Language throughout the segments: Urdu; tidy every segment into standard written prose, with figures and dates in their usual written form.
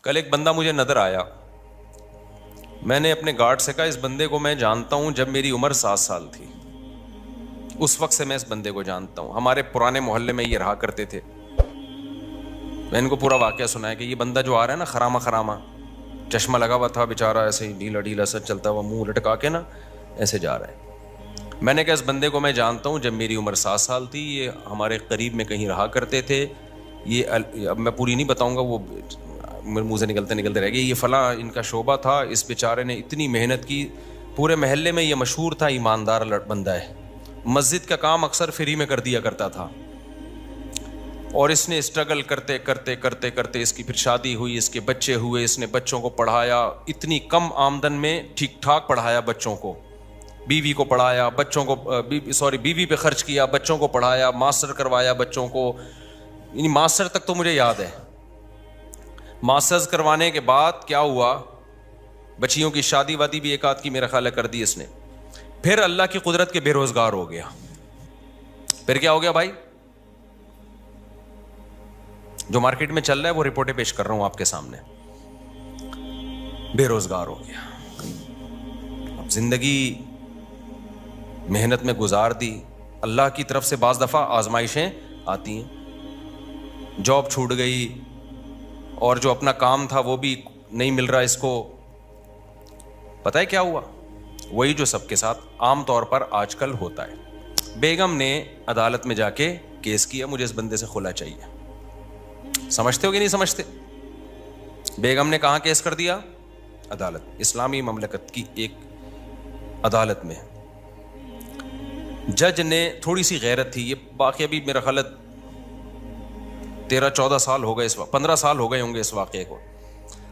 کل ایک بندہ مجھے نظر آیا، میں نے اپنے گارڈ سے کہا اس بندے کو میں جانتا ہوں جب میری عمر 7 سال تھی، اس وقت سے میں اس بندے کو جانتا ہوں، ہمارے پرانے محلے میں یہ رہا کرتے تھے۔ میں ان کو پورا واقعہ سنایا کہ یہ بندہ جو آ رہا ہے نا خرامہ خرامہ، چشمہ لگا ہوا تھا بیچارہ، ایسے ہی ڈھیلا ڈھیلا سا چلتا ہوا، منہ لٹکا کے نا ایسے جا رہا ہے۔ میں نے کہا اس بندے کو میں جانتا ہوں جب میری عمر 7 سال تھی، یہ ہمارے قریب میں کہیں رہا کرتے تھے، یہ اب میں پوری نہیں بتاؤں گا، وہ میرے منہ سے نکلتے رہ گئے، یہ فلاں ان کا شعبہ تھا، اس بیچارے نے اتنی محنت کی، پورے محلے میں یہ مشہور تھا ایماندار بندہ ہے، مسجد کا کام اکثر فری میں کر دیا کرتا تھا، اور اس نے اسٹرگل کرتے کرتے کرتے کرتے اس کی پھر شادی ہوئی، اس کے بچے ہوئے، اس نے بچوں کو پڑھایا، اتنی کم آمدن میں ٹھیک ٹھاک پڑھایا بچوں کو، بیوی کو پڑھایا، بچوں کو بیوی پہ خرچ کیا، بچوں کو پڑھایا، ماسٹر کروایا بچوں کو، یعنی ماسٹر تک تو مجھے یاد ہے۔ ماسٹرز کروانے کے بعد کیا ہوا، بچیوں کی شادی وادی بھی ایک آدھ کی میرا خیال ہے کر دی اس نے، پھر اللہ کی قدرت کے بے روزگار ہو گیا۔ پھر کیا ہو گیا بھائی، جو مارکیٹ میں چل رہا ہے وہ رپورٹیں پیش کر رہا ہوں آپ کے سامنے، بے روزگار ہو گیا۔ اب زندگی محنت میں گزار دی، اللہ کی طرف سے بعض دفعہ آزمائشیں آتی ہیں، جاب چھوٹ گئی، اور جو اپنا کام تھا وہ بھی نہیں مل رہا اس کو۔ پتہ ہے کیا ہوا، وہی جو سب کے ساتھ عام طور پر آج کل ہوتا ہے۔ بیگم نے عدالت میں جا کے کیس کیا، مجھے اس بندے سے خلا چاہیے۔ سمجھتے ہو کہ نہیں سمجھتے؟ بیگم نے کہاں کیس کر دیا؟ عدالت، اسلامی مملکت کی ایک عدالت میں۔ جج نے تھوڑی سی غیرت تھی، یہ واقعہ بھی میرا خیال 13-14 سال ہو گئے، اس وقت 15 سال ہو گئے ہوں گے اس واقعے کو۔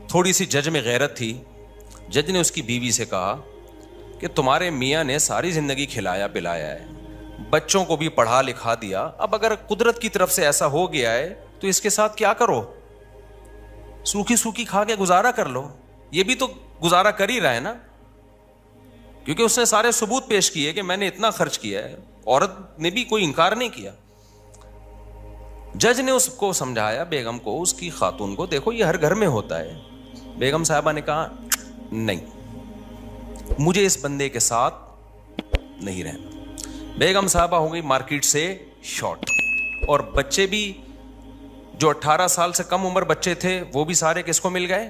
تھوڑی سی جج میں غیرت تھی، جج نے اس کی بیوی سے کہا کہ تمہارے میاں نے ساری زندگی کھلایا پلایا ہے، بچوں کو بھی پڑھا لکھا دیا، اب اگر قدرت کی طرف سے ایسا ہو گیا ہے تو اس کے ساتھ کیا کرو، سوکھی سوکھی کھا کے گزارا کر لو۔ یہ بھی تو گزارا کر ہی رہا ہے نا، کیونکہ اس نے سارے ثبوت پیش کیے کہ میں نے اتنا خرچ کیا ہے، عورت نے بھی کوئی انکار نہیں کیا۔ جج نے اس کو سمجھایا، بیگم کو، اس کی خاتون کو، دیکھو یہ ہر گھر میں ہوتا ہے۔ بیگم صاحبہ نے کہا نہیں، مجھے اس بندے کے ساتھ نہیں رہنا۔ بیگم صاحبہ ہو گئی مارکیٹ سے شارٹ، اور بچے بھی جو 18 سال سے کم عمر بچے تھے وہ بھی سارے کس کو مل گئے؟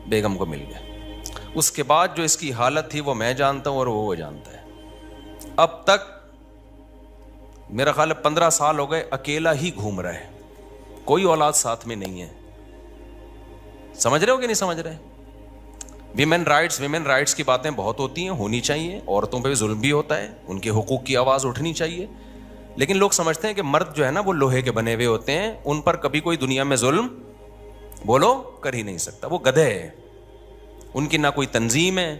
بیگم کو مل گئے۔ اس کے بعد جو اس کی حالت تھی وہ میں جانتا ہوں اور وہ جانتا ہے۔ اب تک میرا خیال ہے 15 سال ہو گئے اکیلا ہی گھوم رہا ہے، کوئی اولاد ساتھ میں نہیں ہے۔ سمجھ رہے ہو کہ نہیں سمجھ رہے؟ ویمن رائٹس کی باتیں بہت ہوتی ہیں، ہونی چاہیے، عورتوں پہ ظلم بھی ہوتا ہے، ان کے حقوق کی آواز اٹھنی چاہیے، لیکن لوگ سمجھتے ہیں کہ مرد جو ہے نا وہ لوہے کے بنے ہوئے ہوتے ہیں، ان پر کبھی کوئی دنیا میں ظلم بولو کر ہی نہیں سکتا، وہ گدھے ہیں، ان کی نہ کوئی تنظیم ہے۔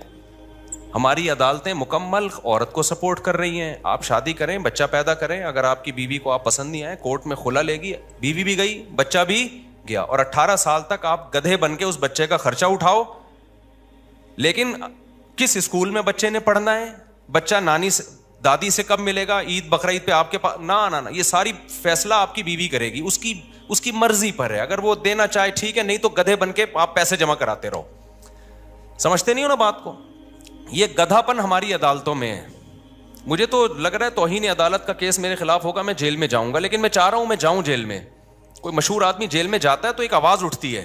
ہماری عدالتیں مکمل عورت کو سپورٹ کر رہی ہیں، آپ شادی کریں، بچہ پیدا کریں، اگر آپ کی بیوی کو آپ پسند نہیں آئے کورٹ میں خلا لے گی، بیوی بھی گئی، بچہ بھی گیا، اور 18 سال تک آپ گدھے بن کے اس بچے کا خرچہ اٹھاؤ۔ لیکن کس اسکول میں بچے نے پڑھنا ہے، بچہ نانی سے دادی سے کب ملے گا، عید بقرعید پہ آپ کے پاس، نہ یہ ساری فیصلہ آپ کی بیوی کرے گی، اس کی مرضی پر ہے، اگر وہ دینا چاہے ٹھیک ہے، نہیں تو گدھے بن کے آپ پیسے جمع کراتے رہو۔ سمجھتے نہیں ہو نا بات کو؟ یہ گدھا پن ہماری عدالتوں میں ہے۔ مجھے تو لگ رہا ہے توہین عدالت کا کیس میرے خلاف ہوگا، میں جیل میں جاؤں گا، لیکن میں چاہ رہا ہوں میں جاؤں جیل میں۔ کوئی مشہور آدمی جیل میں جاتا ہے تو ایک آواز اٹھتی ہے،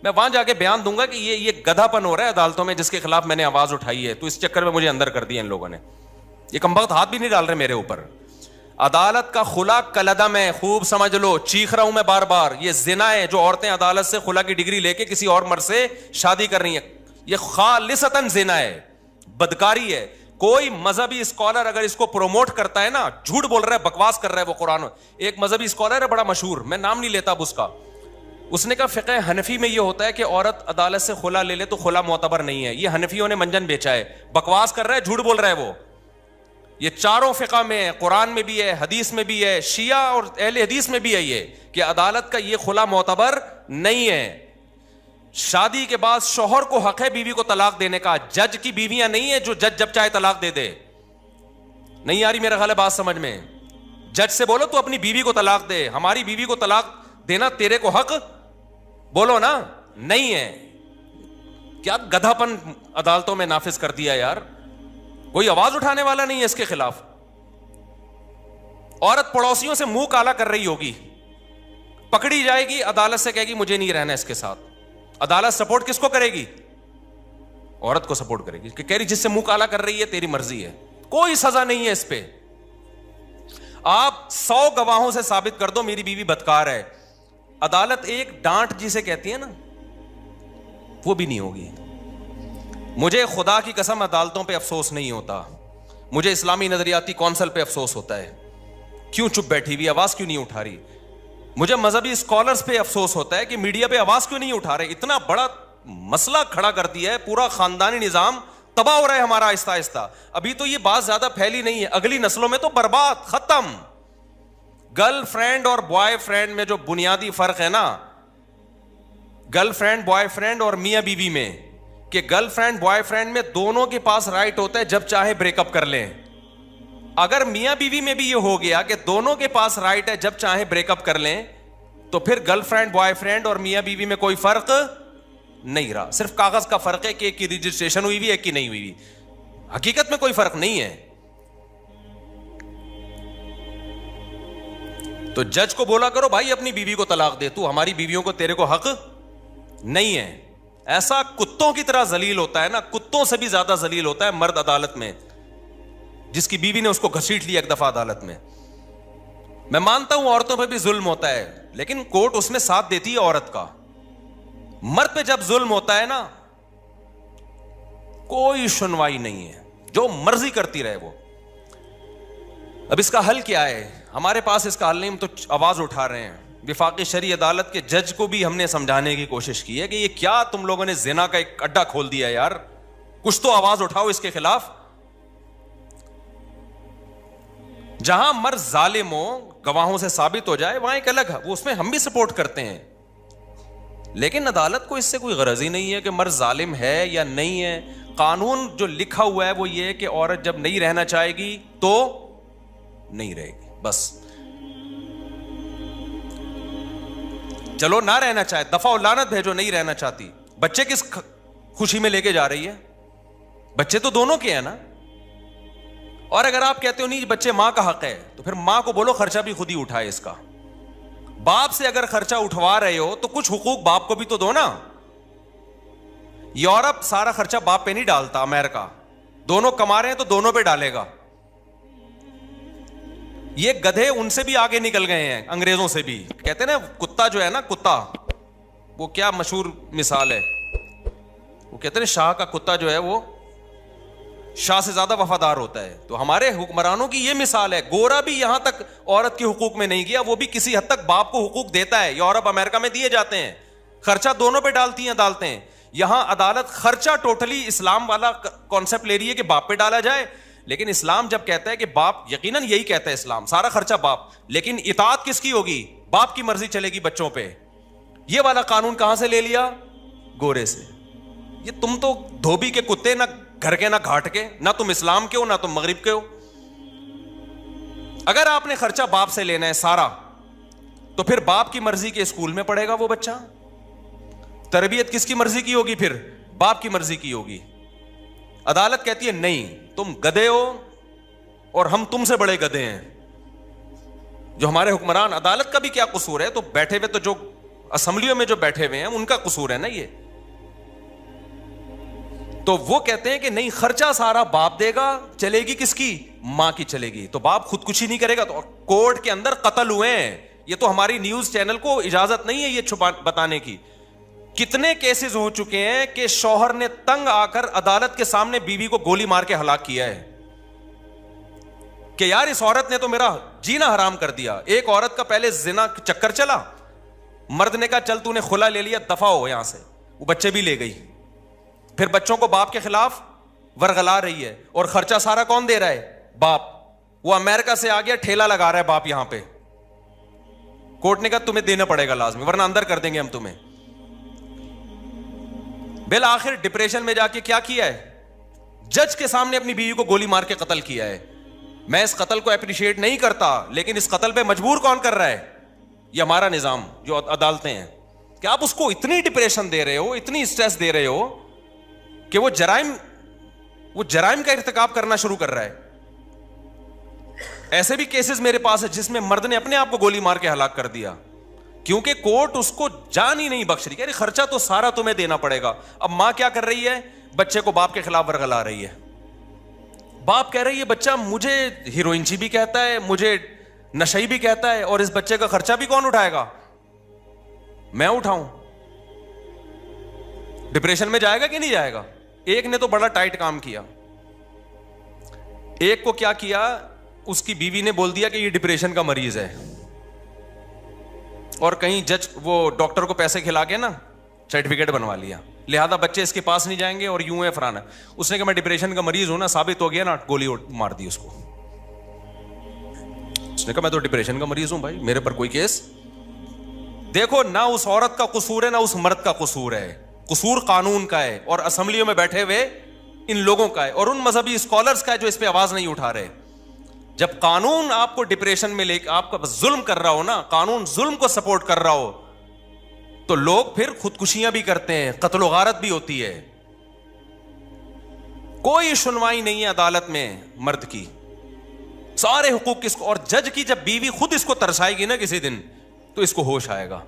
میں وہاں جا کے بیان دوں گا کہ یہ گدھا پن ہو رہا ہے عدالتوں میں جس کے خلاف میں نے آواز اٹھائی ہے، تو اس چکر میں مجھے اندر کر دیا ان لوگوں نے۔ یہ کمبخت ہاتھ بھی نہیں ڈال رہے میرے اوپر۔ عدالت کا خلا کلعدم ہے، خوب سمجھ لو، چیخ رہا ہوں میں بار بار، یہ زنا ہے جو عورتیں عدالت سے خلا کی ڈگری لے کے کسی اور مرد سے شادی کر رہی ہیں، یہ خالصتاً زنا ہے، بدکاری ہے۔ کوئی مذہبی اسکالر اگر اس کو پروموٹ کرتا ہے نا، جھوٹ بول رہا ہے، بکواس کر رہا ہے وہ قرآن۔ ایک مذہبی اسکالر ہے بڑا مشہور، میں نام نہیں لیتا اب اس کا، اس نے کہا فقہ حنفی میں یہ ہوتا ہے کہ عورت عدالت سے خلا لے لے تو خلا معتبر نہیں ہے، یہ حنفیوں نے منجن بیچا ہے، بکواس کر رہا ہے، جھوٹ بول رہا ہے وہ۔ یہ چاروں فقہ میں ہے، قرآن میں بھی ہے، حدیث میں بھی ہے، شیعہ اور اہل حدیث میں بھی ہے یہ کہ عدالت کا یہ خلا معتبر نہیں ہے۔ شادی کے بعد شوہر کو حق ہے بیوی کو طلاق دینے کا، جج کی بیویاں نہیں ہے جو جج جب چاہے طلاق دے دے۔ نہیں آ رہی میرا خیال ہے بات سمجھ میں؟ جج سے بولو تو اپنی بیوی کو طلاق دے، ہماری بیوی کو طلاق دینا تیرے کو حق، بولو نا۔ نہیں ہے. کیا گدھا پن عدالتوں میں نافذ کر دیا یار, کوئی آواز اٹھانے والا نہیں ہے اس کے خلاف. عورت پڑوسیوں سے منہ کالا کر رہی ہوگی, پکڑی جائے گی, عدالت سے کہے گی مجھے نہیں رہنا اس کے ساتھ. عدالت سپورٹ کس کو کرے گی؟ عورت کو سپورٹ کرے گی, کہ کہہ رہی جس سے منہ کالا کر رہی ہے تیری مرضی ہے, کوئی سزا نہیں ہے اس پہ. آپ 100 گواہوں سے ثابت کر دو میری بیوی بدکار ہے, عدالت ایک ڈانٹ جسے کہتی ہے نا وہ بھی نہیں ہوگی. مجھے خدا کی قسم عدالتوں پہ افسوس نہیں ہوتا, مجھے اسلامی نظریاتی کونسل پہ افسوس ہوتا ہے, کیوں چپ بیٹھی ہوئی, آواز کیوں نہیں اٹھا رہی. مجھے مذہبی اسکالرز پہ افسوس ہوتا ہے کہ میڈیا پہ آواز کیوں نہیں اٹھا رہے. اتنا بڑا مسئلہ کھڑا کر دیا ہے, پورا خاندانی نظام تباہ ہو رہا ہے ہمارا آہستہ آہستہ. ابھی تو یہ بات زیادہ پھیلی نہیں ہے, اگلی نسلوں میں تو برباد, ختم. گرل فرینڈ اور بوائے فرینڈ میں جو بنیادی فرق ہے نا, گرل فرینڈ بوائے فرینڈ اور میاں بیوی میں, کہ گرل فرینڈ بوائے فرینڈ میں دونوں کے پاس رائٹ ہوتا ہے جب چاہے بریک اپ کر لیں. اگر میاں بیوی میں بھی یہ ہو گیا کہ دونوں کے پاس رائٹ ہے جب چاہے بریک اپ کر لیں, تو پھر گرل فرینڈ بوائے فرینڈ اور میاں بیوی میں کوئی فرق نہیں رہا. صرف کاغذ کا فرق ہے کہ ایک کی رجسٹریشن ہوئی ہوئی, ایک کی نہیں ہوئی ہوئی. حقیقت میں کوئی فرق نہیں ہے. تو جج کو بولا کرو بھائی اپنی بیوی کو طلاق دے, تو ہماری بیویوں کو تیرے کو حق نہیں ہے. ایسا کتوں کی طرح ذلیل ہوتا ہے نا, کتوں سے بھی زیادہ ذلیل ہوتا ہے مرد عدالت میں, جس کی بیوی نے اس کو گھسیٹ لیا ایک دفعہ عدالت میں. میں مانتا ہوں عورتوں پہ بھی ظلم ہوتا ہے, لیکن کورٹ اس میں ساتھ دیتی ہے عورت کا. مرد پہ جب ظلم ہوتا ہے نا کوئی سنوائی نہیں ہے, جو مرضی کرتی رہے وہ. اب اس کا حل کیا ہے؟ ہمارے پاس اس کا حل نہیں, ہم تو آواز اٹھا رہے ہیں. وفاقی شرعی عدالت کے جج کو بھی ہم نے سمجھانے کی کوشش کی ہے کہ یہ کیا تم لوگوں نے زنا کا ایک اڈا کھول دیا یار, کچھ تو آواز اٹھاؤ اس کے خلاف. جہاں مرد ظالم ہو, گواہوں سے ثابت ہو جائے, وہاں ایک الگ ہے, وہ اس میں ہم بھی سپورٹ کرتے ہیں. لیکن عدالت کو اس سے کوئی غرض ہی نہیں ہے کہ مرد ظالم ہے یا نہیں ہے. قانون جو لکھا ہوا ہے وہ یہ ہے کہ عورت جب نہیں رہنا چاہے گی تو نہیں رہے گی, بس. چلو نہ رہنا چاہے, دفعہ و لعنت بھیجو, نہیں رہنا چاہتی. بچے کس خوشی میں لے کے جا رہی ہے؟ بچے تو دونوں کے ہیں نا. اور اگر آپ کہتے ہو نہیں بچے ماں کا حق ہے, تو پھر ماں کو بولو خرچہ بھی خود ہی اٹھائے اس کا. باپ سے اگر خرچہ اٹھوا رہے ہو تو کچھ حقوق باپ کو بھی تو دو نا. یورپ سارا خرچہ باپ پہ نہیں ڈالتا, امریکہ دونوں کما رہے ہیں تو دونوں پہ ڈالے گا. یہ گدھے ان سے بھی آگے نکل گئے ہیں, انگریزوں سے بھی. کہتے ہیں نا کتا جو ہے نا, کتا, وہ کیا مشہور مثال ہے, وہ کہتے ہیں شاہ کا کتا جو ہے وہ شاہ سے زیادہ وفادار ہوتا ہے. تو ہمارے حکمرانوں کی یہ مثال ہے. گورا بھی یہاں تک عورت کے حقوق میں نہیں گیا, وہ بھی کسی حد تک باپ کو حقوق دیتا ہے. یورپ امریکہ میں دیے جاتے ہیں, خرچہ دونوں پہ ڈالتی ہیں عدالتیں. یہاں عدالت خرچہ ٹوٹلی اسلام والا کانسیپٹ لے رہی ہے کہ باپ پہ ڈالا جائے. لیکن اسلام جب کہتا ہے کہ باپ, یقیناً یہی کہتا ہے اسلام, سارا خرچہ باپ, لیکن اطاعت کس کی ہوگی؟ باپ کی مرضی چلے گی بچوں پہ. یہ والا قانون کہاں سے لے لیا؟ گورے سے. یہ تم تو دھوبی کے کتے, نہ گھر کے نہ گھاٹ کے, نہ تم اسلام کے ہو نہ تم مغرب کے ہو. اگر آپ نے خرچہ باپ سے لینا ہے سارا, تو پھر باپ کی مرضی کے اسکول میں پڑھے گا وہ بچہ. تربیت کس کی مرضی کی ہوگی؟ پھر باپ کی مرضی کی ہوگی. عدالت کہتی ہے نہیں, تم گدھے ہو اور ہم تم سے بڑے گدھے ہیں. جو ہمارے حکمران, عدالت کا بھی کیا قصور ہے؟ تو بیٹھے ہوئے, تو جو اسمبلیوں میں جو بیٹھے ہوئے ہیں ان کا قصور ہے نا یہ. تو وہ کہتے ہیں کہ نہیں, خرچہ سارا باپ دے گا, چلے گی کس کی؟ ماں کی چلے گی. تو باپ خودکشی نہیں کرے گا. تو کورٹ کے اندر قتل ہوئے ہیں. یہ تو ہماری نیوز چینل کو اجازت نہیں ہے یہ چھپا بتانے کی. کتنے کیسز ہو چکے ہیں کہ شوہر نے تنگ آ کر عدالت کے سامنے بیوی کو گولی مار کے ہلاک کیا ہے کہ یار اس عورت نے تو میرا جینا حرام کر دیا. ایک عورت کا پہلے زنا چکر چلا, مرد نے کہا چل تو نے خلا لے لیا, دفع ہو یہاں سے, وہ بچے بھی لے گئی. پھر بچوں کو باپ کے خلاف ورغلا رہی ہے, اور خرچہ سارا کون دے رہا ہے؟ باپ. وہ امریکہ سے آ گیا, ٹھیلا لگا رہا ہے باپ یہاں پہ. کورٹ نے کہا تمہیں دینا پڑے گا لازمی, ورنہ اندر کر دیں گے ہم تمہیں. بالآخر ڈپریشن میں جا کے کیا کیا ہے؟ جج کے سامنے اپنی بیوی کو گولی مار کے قتل کیا ہے. میں اس قتل کو اپریشیٹ نہیں کرتا, لیکن اس قتل پہ مجبور کون کر رہا ہے؟ یہ ہمارا نظام, جو عدالتیں ہیں. کہ آپ اس کو اتنی ڈپریشن دے رہے ہو, اتنی اسٹریس دے رہے ہو کہ وہ جرائم کا ارتکاب کرنا شروع کر رہا ہے. ایسے بھی کیسز میرے پاس ہے جس میں مرد نے اپنے آپ کو گولی مار کے ہلاک کر دیا کیونکہ کورٹ اس کو جان ہی نہیں بخش رہی. خرچہ تو سارا تمہیں دینا پڑے گا. اب ماں کیا کر رہی ہے, بچے کو باپ کے خلاف ورگلا رہی ہے. باپ کہہ رہی ہے بچہ مجھے ہیروئنچی بھی کہتا ہے, مجھے نشئی بھی کہتا ہے, اور اس بچے کا خرچہ بھی کون اٹھائے گا؟ میں اٹھاؤں. ڈپریشن میں جائے گا کہ نہیں جائے گا؟ ایک نے تو بڑا ٹائٹ کام کیا. ایک کو کیا کیا, اس کی بیوی نے بول دیا کہ یہ ڈپریشن کا مریض ہے, اور کہیں جج وہ ڈاکٹر کو پیسے کھلا کے نا سرٹیفکیٹ بنوا لیا, لہذا بچے اس کے پاس نہیں جائیں گے اور یوں ہے فرانا. اس نے کہا میں ڈپریشن کا مریض ہوں نا, ثابت ہو گیا نا, گولی مار دی اس کو. اس نے کہا میں تو ڈپریشن کا مریض ہوں بھائی, میرے پر کوئی کیس. دیکھو نہ اس عورت کا قصور ہے نہ اس مرد کا قصور ہے, قصور قانون کا ہے اور اسمبلیوں میں بیٹھے ہوئے ان لوگوں کا ہے اور ان مذہبی اسکالرز کا ہے جو اس پہ آواز نہیں اٹھا رہے. جب قانون آپ کو ڈپریشن میں لے کے آپ کا ظلم کر رہا ہو نا, قانون ظلم کو سپورٹ کر رہا ہو, تو لوگ پھر خودکشیاں بھی کرتے ہیں, قتل و غارت بھی ہوتی ہے. کوئی سنوائی نہیں ہے عدالت میں مرد کی, سارے حقوق کس کو. اور جج کی جب بیوی خود اس کو ترسائے گی نا کسی دن, تو اس کو ہوش آئے گا.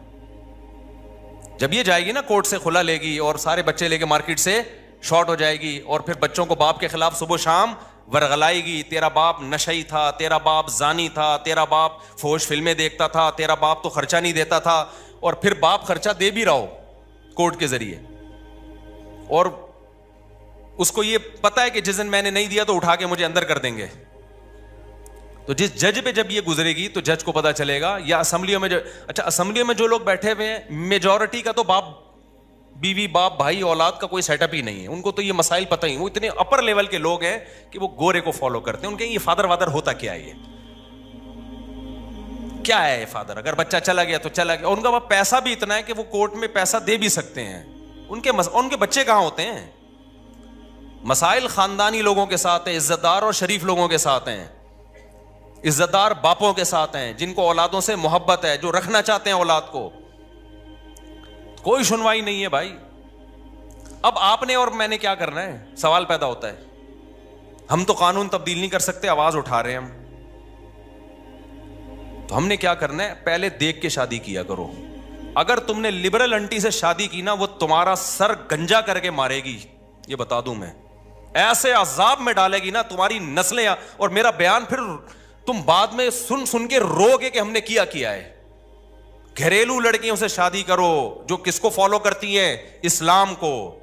جب یہ جائے گی نا کورٹ سے کھلا لے گی اور سارے بچے لے کے مارکیٹ سے شارٹ ہو جائے گی, اور پھر بچوں کو باپ کے خلاف صبح شام ورغلائے گی, تیرا باپ نشئی تھا, تیرا باپ زانی تھا, تیرا باپ فحش فلمیں دیکھتا تھا, تیرا باپ تو خرچہ نہیں دیتا تھا, اور پھر باپ خرچہ دے بھی رہا ہو کورٹ کے ذریعے, اور اس کو یہ پتا ہے کہ جس دن میں نے نہیں دیا تو اٹھا کے مجھے اندر کر دیں گے. تو جس جج پہ جب یہ گزرے گی تو جج کو پتا چلے گا. یا اسمبلیوں میں اچھا اسمبلیوں میں جو لوگ بیٹھے ہوئے ہیں, میجورٹی کا تو باپ بیوی باپ بھائی اولاد کا کوئی سیٹ اپ ہی نہیں ہے, ان کو تو یہ مسائل پتہ ہی, وہ اتنے اپر لیول کے لوگ ہیں کہ وہ گورے کو فالو کرتے ہیں. ان کے یہ فادر وادر ہوتا کیا ہے, یہ کیا ہے فادر, اگر بچہ چلا گیا تو چلا گیا. ان کا پیسہ بھی اتنا ہے کہ وہ کورٹ میں پیسہ دے بھی سکتے ہیں. ان کے بچے کہاں ہوتے ہیں؟ مسائل خاندانی لوگوں کے ساتھ ہیں, عزت دار اور شریف لوگوں کے ساتھ ہیں, عزت دار باپوں کے ساتھ ہیں جن کو اولادوں سے محبت ہے, جو رکھنا چاہتے ہیں اولاد کو. کوئی سنوائی نہیں ہے بھائی. اب آپ نے اور میں نے کیا کرنا ہے؟ سوال پیدا ہوتا ہے. ہم تو قانون تبدیل نہیں کر سکتے, آواز اٹھا رہے ہیں ہم, تو ہم نے کیا کرنا ہے؟ پہلے دیکھ کے شادی کیا کرو. اگر تم نے لبرل انٹی سے شادی کی نا, وہ تمہارا سر گنجا کر کے مارے گی, یہ بتا دوں میں. ایسے عذاب میں ڈالے گی نا تمہاری نسلیں, اور میرا بیان پھر تم بعد میں سن کے رو گے کہ ہم نے کیا ہے. گھریلو لڑکیوں سے شادی کرو جو کس کو فالو کرتی ہیں؟ اسلام کو.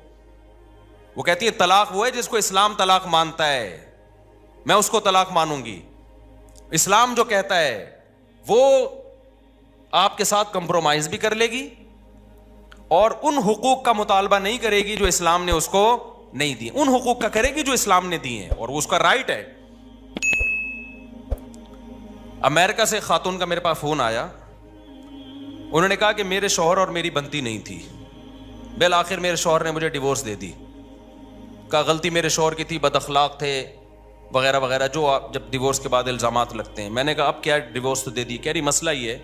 وہ کہتی ہے طلاق وہ ہے جس کو اسلام طلاق مانتا ہے, میں اس کو طلاق مانوں گی. اسلام جو کہتا ہے وہ آپ کے ساتھ کمپرومائز بھی کر لے گی اور ان حقوق کا مطالبہ نہیں کرے گی جو اسلام نے اس کو نہیں دی, ان حقوق کا کرے گی جو اسلام نے دی ہیں, اور وہ اس کا رائٹ ہے. امریکہ سے خاتون کا میرے پاس فون آیا, انہوں نے کہا کہ میرے شوہر اور میری بنتی نہیں تھی, بالآخر میرے شوہر نے مجھے ڈیورس دے دی. کہا غلطی میرے شوہر کی تھی, بد اخلاق تھے وغیرہ وغیرہ, جو آپ جب ڈیورس کے بعد الزامات لگتے ہیں. میں نے کہا اب کیا ڈیورس تو دے دی. کہہ رہی مسئلہ یہ ہے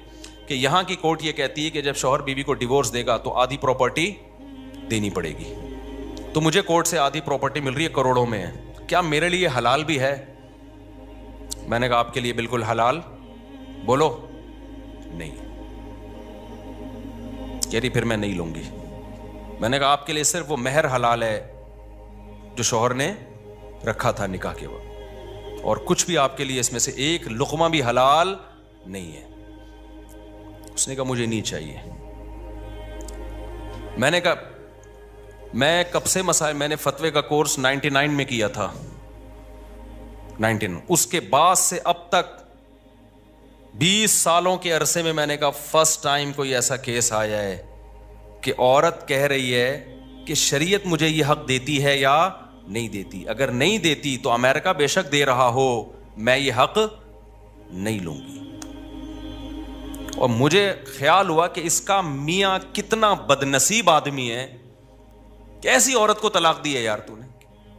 کہ یہاں کی کورٹ یہ کہتی ہے کہ جب شوہر بیوی کو ڈیورس دے گا تو آدھی پراپرٹی دینی پڑے گی. تو مجھے کورٹ سے آدھی پراپرٹی مل رہی ہے, کروڑوں میں ہے. کیا میرے لیے حلال بھی ہے؟ میں نے کہا آپ کے لیے بالکل حلال. بولو نہیں. کہہ رہی پھر میں نہیں لوں گی. میں نے کہا آپ کے لیے صرف وہ مہر حلال ہے جو شوہر نے رکھا تھا نکاح کے وقت, اور کچھ بھی آپ کے لیے اس میں سے ایک لقمہ بھی حلال نہیں ہے. اس نے کہا مجھے نہیں چاہیے. میں نے کہا میں کب سے مسائل, میں نے فتوے کا کورس 99 میں کیا تھا, 19, اس کے بعد سے اب تک 20 سالوں کے عرصے میں نے کہا فرسٹ ٹائم کوئی ایسا کیس آیا ہے کہ عورت کہہ رہی ہے کہ شریعت مجھے یہ حق دیتی ہے یا نہیں دیتی. اگر نہیں دیتی تو امریکہ بے شک دے رہا ہو, میں یہ حق نہیں لوں گی. اور مجھے خیال ہوا کہ اس کا میاں کتنا بدنصیب آدمی ہے, کیسی عورت کو طلاق دی ہے یار تو نے.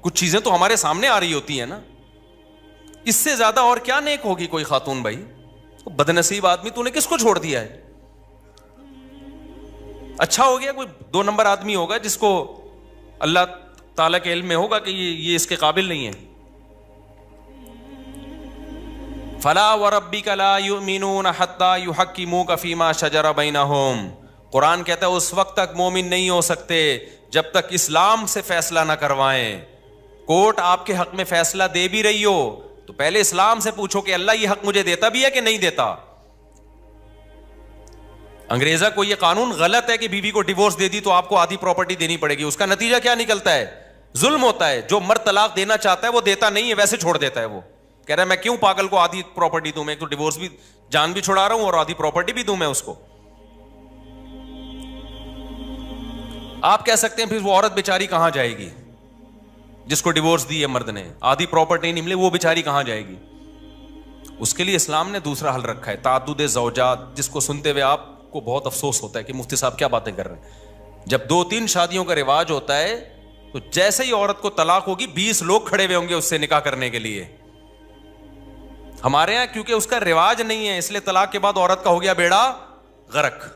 کچھ چیزیں تو ہمارے سامنے آ رہی ہوتی ہیں نا, اس سے زیادہ اور کیا نیک ہوگی کوئی خاتون بھائی. بدنصیب آدمی, تو نے کس کو چھوڑ دیا ہے؟ اچھا ہو گیا کوئی 2 نمبر آدمی ہوگا جس کو اللہ تعالیٰ کے علم میں ہوگا کہ یہ اس کے قابل نہیں ہے. فلا وربک لا یؤمنون حتی یحکموک فیما شجر بینہم. قرآن کہتا ہے اس وقت تک مومن نہیں ہو سکتے جب تک اسلام سے فیصلہ نہ کروائیں. کورٹ آپ کے حق میں فیصلہ دے بھی رہی ہو تو پہلے اسلام سے پوچھو کہ اللہ یہ حق مجھے دیتا بھی ہے کہ نہیں دیتا. انگریزا کو یہ قانون غلط ہے کہ بیوی کو ڈیورس دے دی تو آپ کو آدھی پراپرٹی دینی پڑے گی. اس کا نتیجہ کیا نکلتا ہے؟ ظلم ہوتا ہے. جو مرد طلاق دینا چاہتا ہے وہ دیتا نہیں ہے, ویسے چھوڑ دیتا ہے. وہ کہہ رہا ہے میں کیوں پاگل کو آدھی پراپرٹی دوں, میں تو ڈیورس بھی جان بھی چھڑا رہا ہوں اور آدھی پراپرٹی بھی دوں میں اس کو. آپ کہہ سکتے ہیں پھر وہ عورت بیچاری کہاں جائے گی جس کو ڈیورس دی ہے مرد نے, آدھی پراپرٹی نہیں ملے, وہ بیچاری کہاں جائے گی؟ اس کے لیے اسلام نے دوسرا حل رکھا ہے, تعدد زوجات, جس کو سنتے ہوئے آپ کو بہت افسوس ہوتا ہے کہ مفتی صاحب کیا باتیں کر رہے ہیں. جب 2-3 شادیوں کا رواج ہوتا ہے تو جیسے ہی عورت کو طلاق ہوگی 20 لوگ کھڑے ہوئے ہوں گے اس سے نکاح کرنے کے لیے. ہمارے یہاں کیونکہ اس کا رواج نہیں ہے اس لیے طلاق کے بعد عورت کا ہو گیا بیڑا غرق.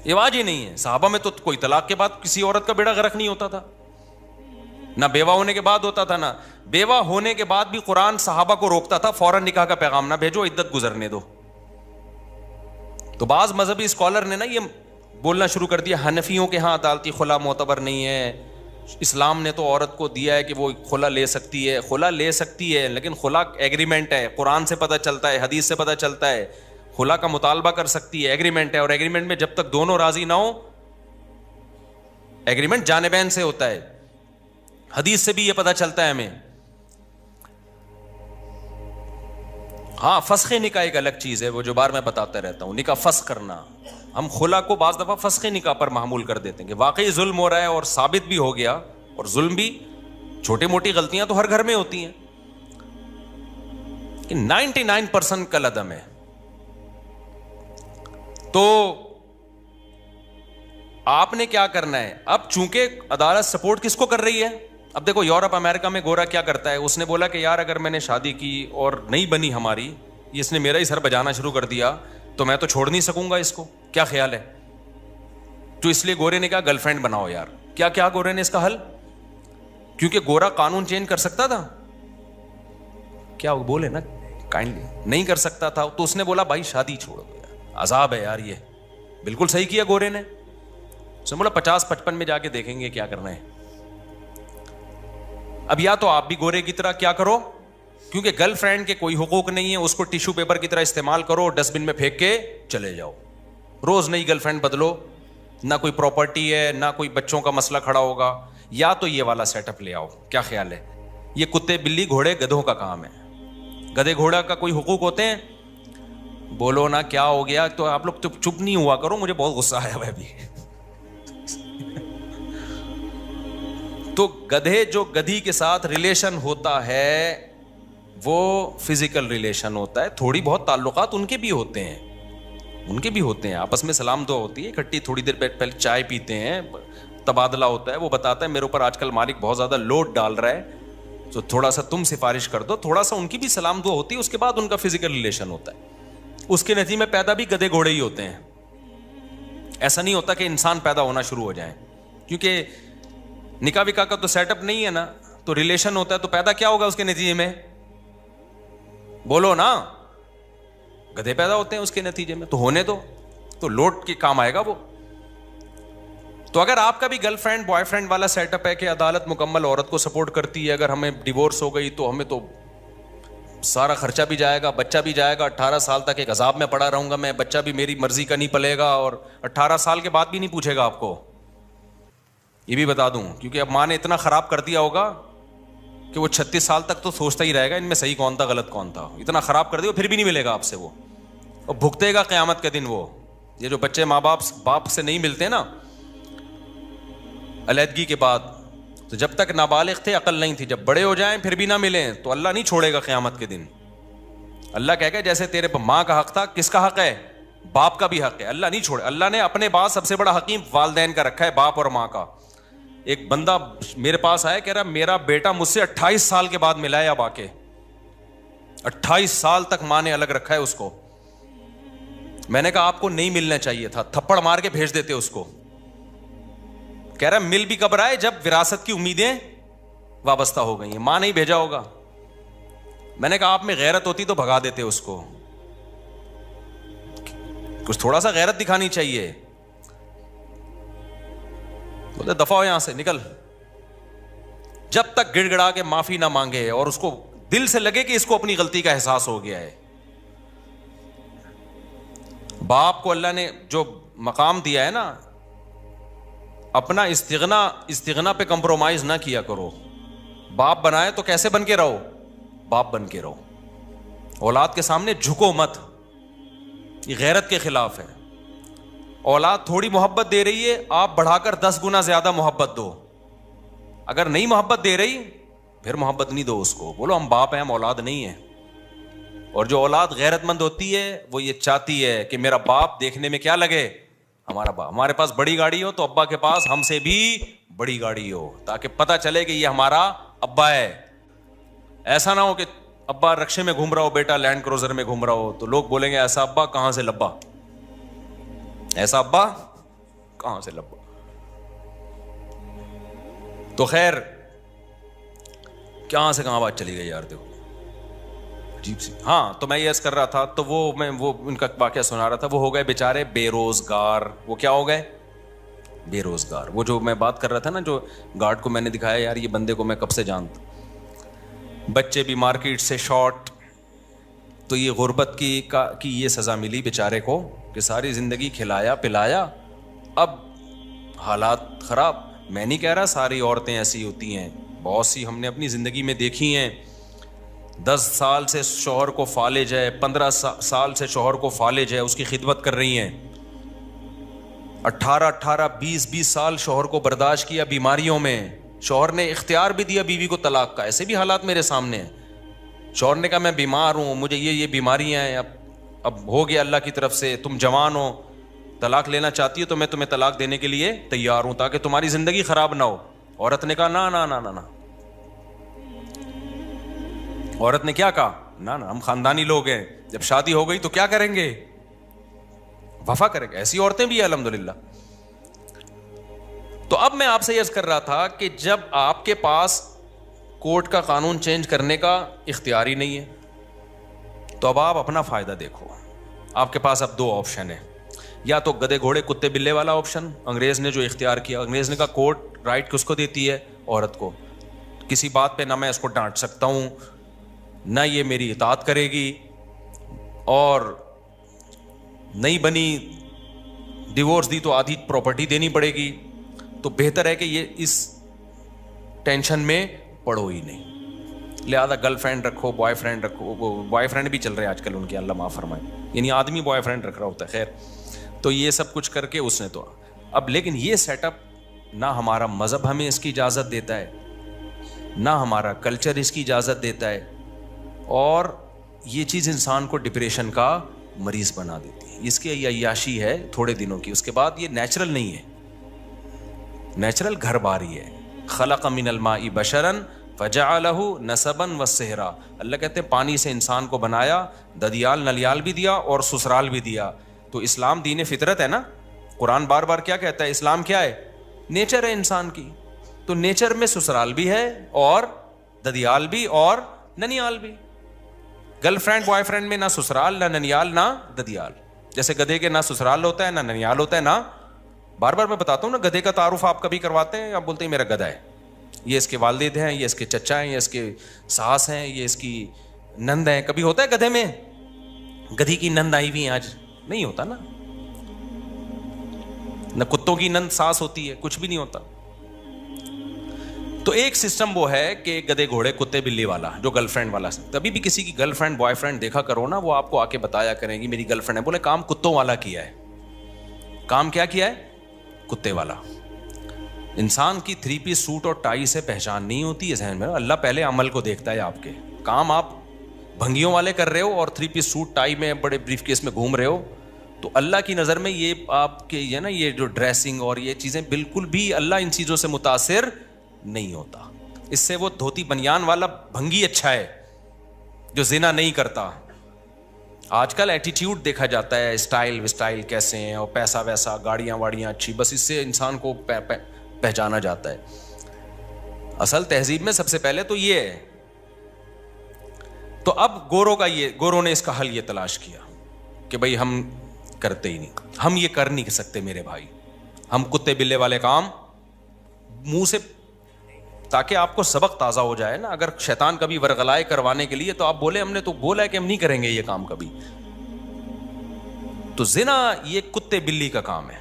رواج ہی نہیں ہے. صحابہ میں تو کوئی طلاق کے بعد کسی عورت کا بیڑا غرق نہیں ہوتا تھا, نہ بیوہ ہونے کے بعد ہوتا تھا, نہ بیوہ ہونے کے بعد بھی قرآن صحابہ کو روکتا تھا فوراً نکاح کا پیغام نہ بھیجو, عدت گزرنے دو. تو بعض مذہبی اسکالر نے نا یہ بولنا شروع کر دیا حنفیوں کے ہاں عدالتی خلا معتبر نہیں ہے, اسلام نے تو عورت کو دیا ہے کہ وہ خلا لے سکتی ہے. خلا لے سکتی ہے لیکن خلا ایگریمنٹ ہے, قرآن سے پتہ چلتا ہے, حدیث سے پتہ چلتا ہے. خلا کا مطالبہ کر سکتی ہے, ایگریمنٹ ہے, اور ایگریمنٹ میں جب تک دونوں راضی نہ ہو, ایگریمنٹ جانبین سے ہوتا ہے. حدیث سے بھی یہ پتہ چلتا ہے ہمیں. ہاں فسخ نکاح ایک الگ چیز ہے, وہ جو بار میں بتاتا رہتا ہوں, نکاح فسخ کرنا. ہم خلا کو بعض دفعہ فسخ نکاح پر محمول کر دیتے ہیں کہ واقعی ظلم ہو رہا ہے اور ثابت بھی ہو گیا, اور ظلم بھی, چھوٹی موٹی غلطیاں تو ہر گھر میں ہوتی ہیں, کہ 99% کل عدم ہے. تو آپ نے کیا کرنا ہے اب, چونکہ عدالت سپورٹ کس کو کر رہی ہے. اب دیکھو یورپ امریکہ میں گورا کیا کرتا ہے, اس نے بولا کہ یار اگر میں نے شادی کی اور نہیں بنی ہماری, اس نے میرا ہی سر بجانا شروع کر دیا تو میں تو چھوڑ نہیں سکوں گا اس کو, کیا خیال ہے؟ تو اس لیے گورے نے کہا گرل فرینڈ بناؤ یار. کیا گورے نے اس کا حل, کیونکہ گورا قانون چینج کر سکتا تھا, کیا بولے نا کائنڈلی نہیں کر سکتا تھا, تو اس نے بولا بھائی شادی چھوڑ دو یار, عذاب ہے یار. یہ بالکل صحیح کیا گورے نے. اس نے بولا 50-55 میں جا کے دیکھیں گے کیا کرنا ہے. اب یا تو آپ بھی گورے کی طرح کیا کرو, کیونکہ گرل فرینڈ کے کوئی حقوق نہیں ہے, اس کو ٹیشو پیپر کی طرح استعمال کرو, ڈسٹ بن میں پھینک کے چلے جاؤ. روز نئی گرل فرینڈ بدلو, نہ کوئی پراپرٹی ہے نہ کوئی بچوں کا مسئلہ کھڑا ہوگا. یا تو یہ والا سیٹ اپ لے آؤ. کیا خیال ہے؟ یہ کتے بلی گھوڑے گدھوں کا کام ہے. گدھے گھوڑا کا کوئی حقوق ہوتے ہیں؟ بولو نا کیا ہو گیا. تو آپ لوگ چپ نہیں ہوا کرو, مجھے بہت غصہ آیا ہوا ابھی. تو گدھے جو گدھی کے ساتھ ریلیشن ہوتا ہے وہ فزیکل ریلیشن ہوتا ہے, تھوڑی بہت تعلقات ان کے بھی ہوتے ہیں, آپس میں سلام دعا ہوتی ہے, اکٹھی تھوڑی دیر پہلے چائے پیتے ہیں, تبادلہ ہوتا ہے. وہ بتاتا ہے میرے اوپر آج کل مالک بہت زیادہ لوڈ ڈال رہا ہے تو تھوڑا سا تم سفارش کر دو, تھوڑا سا ان کی بھی سلام دعا ہوتی ہے. اس کے بعد ان کا فزیکل ریلیشن ہوتا ہے. اس کے نتیجے میں پیدا بھی گدھے گھوڑے ہی ہوتے ہیں. ایسا نہیں ہوتا کہ انسان پیدا ہونا شروع ہو جائیں, کیونکہ نکاح وکاح کا تو سیٹ اپ نہیں ہے نا, تو ریلیشن ہوتا ہے. تو پیدا کیا ہوگا اس کے نتیجے میں؟ بولو نا, گدھے پیدا ہوتے ہیں اس کے نتیجے میں. تو ہونے دو, تو لوٹ کے کام آئے گا وہ. تو اگر آپ کا بھی گرل فرینڈ بوائے فرینڈ والا سیٹ اپ ہے کہ عدالت مکمل عورت کو سپورٹ کرتی ہے, اگر ہمیں ڈیورس ہو گئی تو ہمیں تو سارا خرچہ بھی جائے گا, بچہ بھی جائے گا, 18 سال تک ایک عذاب میں پڑا رہوں گا میں, بچہ بھی میری مرضی کا نہیں پلے گا, اور 18 سال کے بعد بھی نہیں پوچھے گا آپ کو. یہ بھی بتا دوں, کیونکہ اب ماں نے اتنا خراب کر دیا ہوگا کہ وہ 36 سال تک تو سوچتا ہی رہے گا ان میں صحیح کون تھا غلط کون تھا. اتنا خراب کر دیا پھر بھی نہیں ملے گا آپ سے وہ, اور بھگتے گا قیامت کے دن وہ. یہ جو بچے ماں باپ سے نہیں ملتے نا علیحدگی کے بعد, تو جب تک نابالغ تھے عقل نہیں تھی, جب بڑے ہو جائیں پھر بھی نہ ملیں تو اللہ نہیں چھوڑے گا قیامت کے دن. اللہ کہے گا جیسے تیرے ماں کا حق تھا, کس کا حق ہے؟ باپ کا بھی حق ہے. اللہ نہیں چھوڑے. اللہ نے اپنے بعد سب سے بڑا حکیم والدین کا رکھا ہے, باپ اور ماں کا. ایک بندہ میرے پاس آیا, کہہ رہا میرا بیٹا مجھ سے 28 سال کے بعد ملا ہے, اب آ کے 28 سال تک ماں نے الگ رکھا ہے اس کو. میں نے کہا آپ کو نہیں ملنا چاہیے تھا, تھپڑ مار کے بھیج دیتے اس کو. کہہ رہا مل بھی کب رہا ہے جب وراثت کی امیدیں وابستہ ہو گئی ہیں, ماں نہیں بھیجا ہوگا. میں نے کہا آپ میں غیرت ہوتی تو بھگا دیتے اس کو, کچھ تھوڑا سا غیرت دکھانی چاہیے. بولے دفع ہو یہاں سے, نکل. جب تک گڑ گڑا کے معافی نہ مانگے اور اس کو دل سے لگے کہ اس کو اپنی غلطی کا احساس ہو گیا ہے. باپ کو اللہ نے جو مقام دیا ہے نا, اپنا استغنا پہ کمپرومائز نہ کیا کرو. باپ بنائے تو کیسے بن کے رہو, باپ بن کے رہو. اولاد کے سامنے جھکو مت, یہ غیرت کے خلاف ہے. اولاد تھوڑی محبت دے رہی ہے, آپ بڑھا کر 10 گنا زیادہ محبت دو. اگر نہیں محبت دے رہی پھر محبت نہیں دو اس کو, بولو ہم باپ ہیں, ہم اولاد نہیں ہیں. اور جو اولاد غیرت مند ہوتی ہے وہ یہ چاہتی ہے کہ میرا باپ دیکھنے میں کیا لگے, ہمارا باپ. ہمارے پاس بڑی گاڑی ہو تو ابا کے پاس ہم سے بھی بڑی گاڑی ہو, تاکہ پتہ چلے کہ یہ ہمارا ابا ہے. ایسا نہ ہو کہ ابا رکشے میں گھوم رہا ہو, بیٹا لینڈ کروزر میں گھوم رہا ہو, تو لوگ بولیں گے ایسا ابا کہاں سے لبا, ایسا ابا کہاں سے لبا. تو خیر کہاں سے کہاں بات چلی گئی یار, دیکھو عجیب سی. ہاں تو میں یہ عرض کر رہا تھا, تو وہ ان کا واقعہ سنا رہا تھا. وہ ہو گئے بیچارے بے روزگار. وہ کیا ہو گئے, بے روزگار. وہ جو میں بات کر رہا تھا نا, جو گارڈ کو میں نے دکھایا, یار یہ بندے کو میں کب سے جانتا. بچے بھی مارکیٹ سے شارٹ. تو یہ غربت کی یہ سزا ملی بیچارے کو کہ ساری زندگی کھلایا پلایا, اب حالات خراب. میں نہیں کہہ رہا ساری عورتیں ایسی ہوتی ہیں, بہت سی ہم نے اپنی زندگی میں دیکھی ہیں. 10 سال سے شوہر کو فالج ہے, 15 سال سے شوہر کو فالج ہے, اس کی خدمت کر رہی ہیں. 18 20 سال شوہر کو برداشت کیا بیماریوں میں. شوہر نے اختیار بھی دیا بیوی کو طلاق کا. ایسے بھی حالات میرے سامنے ہیں. شوہر نے کہا میں بیمار ہوں, مجھے یہ بیماریاں ہیں, اب ہو گیا اللہ کی طرف سے, تم جوان ہو, طلاق لینا چاہتی ہو تو میں تمہیں طلاق دینے کے لیے تیار ہوں تاکہ تمہاری زندگی خراب نہ ہو. عورت نے کہا نا نا نا نا نا. عورت نے کیا کہا, نا نا, ہم خاندانی لوگ ہیں, جب شادی ہو گئی تو کیا کریں گے, وفا کریں گے. ایسی عورتیں بھی ہیں الحمدللہ. تو اب میں آپ سے عرض کر رہا تھا کہ جب آپ کے پاس کورٹ کا قانون چینج کرنے کا اختیار ہی نہیں ہے, تو اب آپ اپنا فائدہ دیکھو. آپ کے پاس اب 2 آپشن ہیں, یا تو گدے گھوڑے کتے بلے والا آپشن, انگریز نے جو اختیار کیا. انگریز نے کہا کورٹ رائٹ کس کو دیتی ہے, عورت کو. کسی بات پہ نہ میں اس کو ڈانٹ سکتا ہوں, نہ یہ میری اطاعت کرے گی, اور نہیں بنی ڈیورس دی تو آدھی پراپرٹی دینی پڑے گی. تو بہتر ہے کہ یہ اس ٹینشن میں پڑو ہی نہیں. لہذا گرل فرینڈ رکھو, بوائے فرینڈ رکھو. بوائے فرینڈ بھی چل رہے ہیں آج کل ان کے, اللہ معاف فرمائے, یعنی آدمی بوائے فرینڈ رکھ رہا ہوتا ہے. خیر, تو یہ سب کچھ کر کے اس نے تو اب, لیکن یہ سیٹ اپ نہ ہمارا مذہب ہمیں اس کی اجازت دیتا ہے, نہ ہمارا کلچر اس کی اجازت دیتا ہے, اور یہ چیز انسان کو ڈپریشن کا مریض بنا دیتی ہے. اس کی عیاشی ہے تھوڑے دنوں کی, اس کے بعد یہ نیچرل نہیں ہے. نیچرل گھر باری ہے. خلق من الماء بشرا فجعلہ نسبا وصہرا. اللہ کہتے ہیں پانی سے انسان کو بنایا, ددیال نلیال بھی دیا اور سسرال بھی دیا. تو اسلام دین فطرت ہے نا. قرآن بار بار کیا کہتا ہے, اسلام کیا ہے, نیچر ہے انسان کی. تو نیچر میں سسرال بھی ہے اور ددیال بھی اور ننیال بھی. گرل فرینڈ بوائے فرینڈ میں نہ سسرال نہ ننیال نہ ددیال. جیسے گدھے کے نہ سسرال ہوتا ہے نہ ننیال ہوتا ہے, نہ, بار بار میں بتاتا ہوں نا, گدھے کا تعارف آپ کبھی کرواتے ہیں, آپ بولتے ہیں میرا گدھا ہے, یہ اس کے والد ہیں, یہ اس کے چچا ہیں, یہ اس کے ساس ہیں, یہ اس کی نند ہیں. کبھی ہوتا ہے گدھے میں گدھی کی نند آئی ہوئی ہیں آج, نہیں ہوتا نا. نہ کتوں کی نند ساس ہوتی ہے, کچھ بھی نہیں ہوتا. تو ایک سسٹم وہ ہے کہ گدے گھوڑے کتے بلی والا, جو گرل فرینڈ والا. تبھی بھی کسی کی گرل فرینڈ بوائے فرینڈ دیکھا کرو نا, وہ آپ کو آ کے بتایا کریں گی میری گرل فرینڈ ہے, بولے کام کتوں والا کیا ہے. کام کیا کیا ہے, کتے والا. انسان کی 3 پیس سوٹ اور ٹائی سے پہچان نہیں ہوتی ہے ذہن میں. اللہ پہلے عمل کو دیکھتا ہے. آپ کے کام آپ بھنگیوں والے کر رہے ہو اور 3 پیس سوٹ ٹائی میں بڑے بریف کیس میں گھوم رہے ہو, تو اللہ کی نظر میں یہ آپ کے یہ نا, یہ جو ڈریسنگ اور یہ چیزیں بالکل بھی, اللہ ان چیزوں سے متاثر نہیں ہوتا. اس سے وہ دھوتی بنیان والا بھنگی اچھا ہے جو زنا نہیں کرتا, آج کل ایٹیٹیوڈ دیکھا جاتا ہے, اسٹائل وسٹائل کیسے ہیں, اور پیسہ ویسا, گاڑیاں واڑیاں اچھی, بس اس سے انسان کو پہچانا جاتا ہے. اصل تہذیب میں سب سے پہلے تو یہ ہے. تو اب گوروں نے اس کا حل یہ تلاش کیا کہ بھائی ہم کرتے ہی نہیں, ہم یہ کر نہیں سکتے میرے بھائی, ہم کتے بلے والے کام منہ سے, تاکہ آپ کو سبق تازہ ہو جائے نا. اگر شیطان کبھی ورغلائے کروانے کے لیے تو آپ بولے ہم نے تو بولا ہے کہ ہم نہیں کریں گے یہ کام کبھی. تو زنا یہ کتے بلی کا کام ہے.